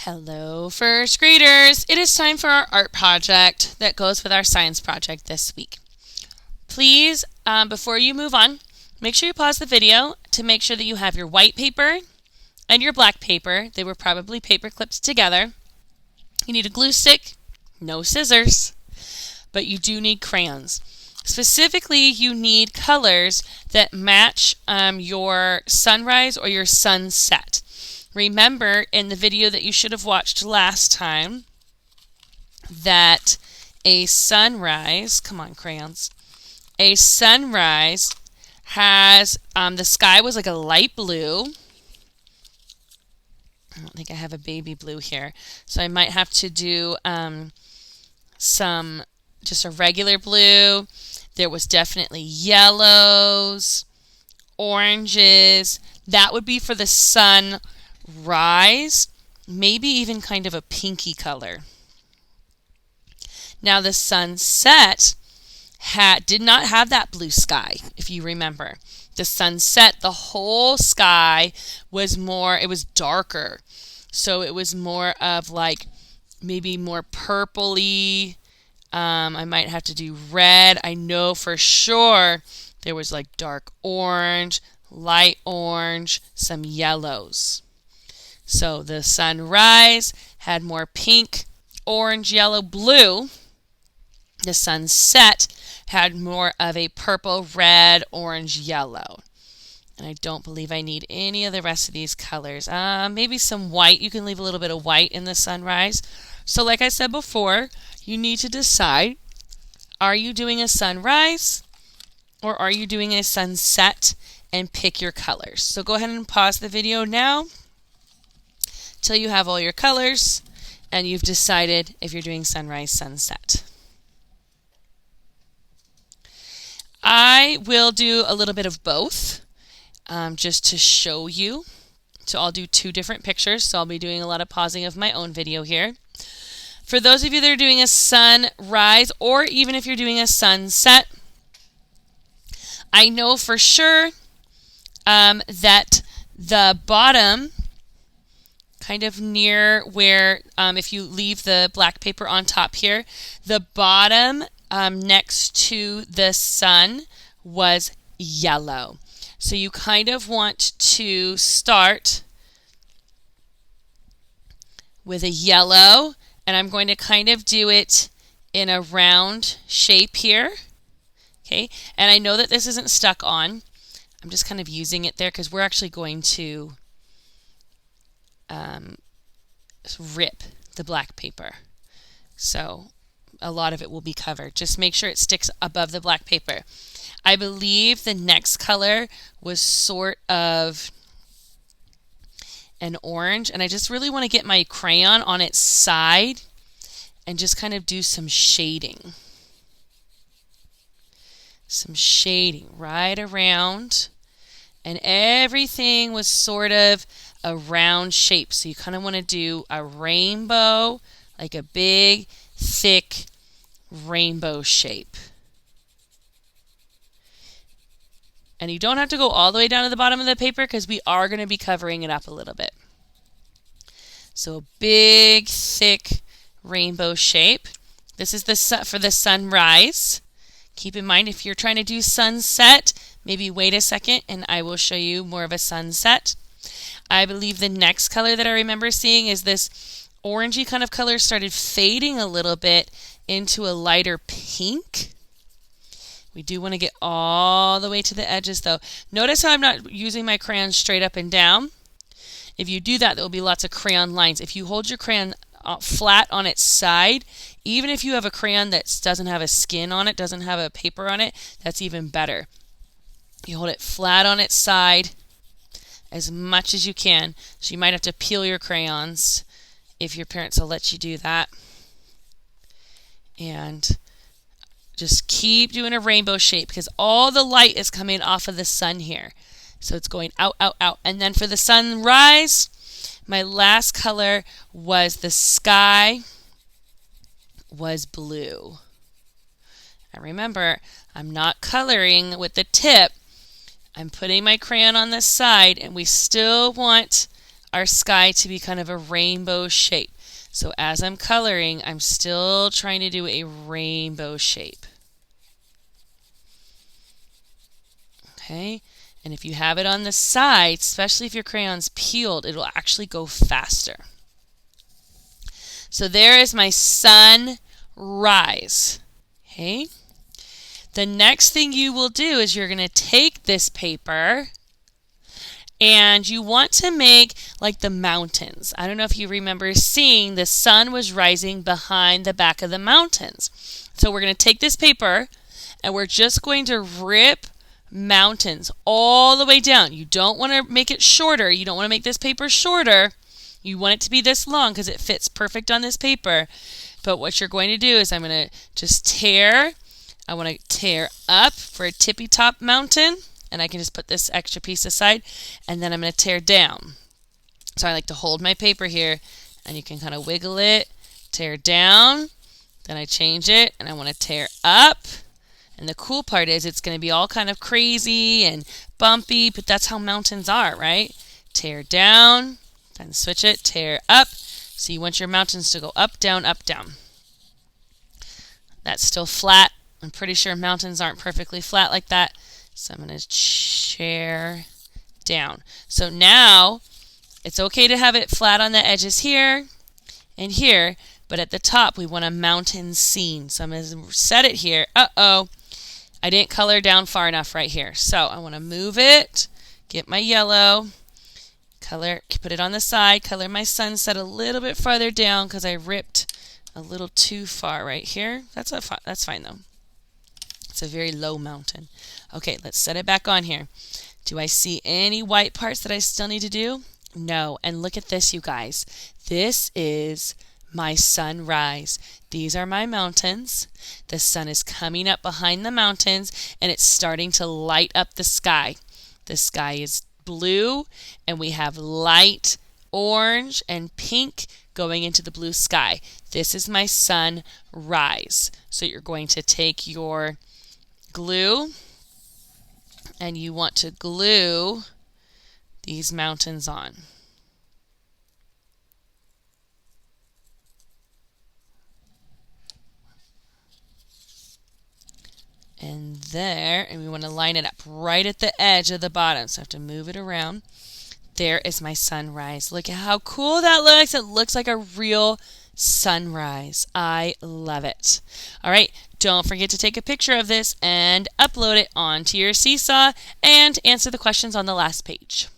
Hello, first graders! It is time for our art project that goes with our science project this week. Please, before you move on, make sure you pause the video to make sure that you have your white paper and your black paper. They were probably paper clipped together. You need a glue stick, no scissors, but you do need crayons. Specifically, you need colors that match your sunrise or your sunset. Remember in the video that you should have watched last time that a sunrise, come on crayons, a sunrise has, the sky was like a light blue. I don't think I have a baby blue here, so I might have to do just a regular blue. There was definitely yellows, oranges. That would be for the sunrise, maybe even kind of a pinky color. Now the sunset did not have that blue sky, if you remember. The sunset, the whole sky was it was darker. So it was more of like maybe more purpley. I might have to do red. I know for sure there was like dark orange, light orange, some yellows. So the sunrise had more pink, orange, yellow, blue. The sunset had more of a purple, red, orange, yellow. And I don't believe I need any of the rest of these colors. Maybe some white. You can leave a little bit of white in the sunrise. So like I said before, you need to decide, are you doing a sunrise or are you doing a sunset, and pick your colors. So go ahead and pause the video now till you have all your colors and you've decided if you're doing sunrise, sunset. I will do a little bit of both just to show you. So I'll do two different pictures, so I'll be doing a lot of pausing of my own video here. For those of you that are doing a sunrise, or even if you're doing a sunset, I know for sure that the bottom, kind of near where, if you leave the black paper on top here, the bottom next to the sun was yellow. So you kind of want to start with a yellow, and I'm going to kind of do it in a round shape here. Okay, and I know that this isn't stuck on. I'm just kind of using it there because we're actually going to rip the black paper. So a lot of it will be covered. Just make sure it sticks above the black paper. I believe the next color was sort of an orange, and I just really want to get my crayon on its side and just kind of do some shading. Some shading right around, and everything was sort of a round shape. So you kind of want to do a rainbow, like a big, thick rainbow shape. And you don't have to go all the way down to the bottom of the paper because we are going to be covering it up a little bit. So a big, thick rainbow shape. This is for the sunrise. Keep in mind, if you're trying to do sunset, maybe wait a second and I will show you more of a sunset. I believe the next color that I remember seeing is this orangey kind of color started fading a little bit into a lighter pink. We do want to get all the way to the edges though. Notice how I'm not using my crayon straight up and down. If you do that, there will be lots of crayon lines. If you hold your crayon flat on its side, even if you have a crayon that doesn't have a skin on it, doesn't have a paper on it, that's even better. You hold it flat on its side as much as you can. So you might have to peel your crayons if your parents will let you do that. And just keep doing a rainbow shape because all the light is coming off of the sun here. So it's going out, out, out. And then for the sunrise, my last color was the sky was blue. And remember, I'm not coloring with the tip. I'm putting my crayon on the side, and we still want our sky to be kind of a rainbow shape. So as I'm coloring, I'm still trying to do a rainbow shape. Okay, and if you have it on the side, especially if your crayon's peeled, it'll actually go faster. So there is my sunrise. Okay. The next thing you will do is you're going to take this paper and you want to make like the mountains. I don't know if you remember seeing the sun was rising behind the back of the mountains. So we're going to take this paper and we're just going to rip mountains all the way down. You don't want to make it shorter. You don't want to make this paper shorter. You want it to be this long because it fits perfect on this paper. But what you're going to do is I'm going to just tear. I want to tear up for a tippy top mountain. And I can just put this extra piece aside. And then I'm going to tear down. So I like to hold my paper here. And you can kind of wiggle it. Tear down. Then I change it. And I want to tear up. And the cool part is it's going to be all kind of crazy and bumpy. But that's how mountains are, right? Tear down. Then switch it, tear up. So you want your mountains to go up, down, up, down. That's still flat. I'm pretty sure mountains aren't perfectly flat like that. So I'm going to tear down. So now it's okay to have it flat on the edges here and here. But at the top we want a mountain scene. So I'm going to set it here. Uh-oh. I didn't color down far enough right here. So I want to move it. Get my yellow. Color, put it on the side, color my sunset a little bit farther down because I ripped a little too far right here. That's fine though. It's a very low mountain. Okay, let's set it back on here. Do I see any white parts that I still need to do? No. And look at this, you guys. This is my sunrise. These are my mountains. The sun is coming up behind the mountains and it's starting to light up the sky. The sky is blue and we have light orange and pink going into the blue sky. This is my sunrise. So you're going to take your glue and you want to glue these mountains on. And there, and we want to line it up right at the edge of the bottom. So I have to move it around. There is my sunrise. Look at how cool that looks. It looks like a real sunrise. I love it. All right, don't forget to take a picture of this and upload it onto your Seesaw and answer the questions on the last page.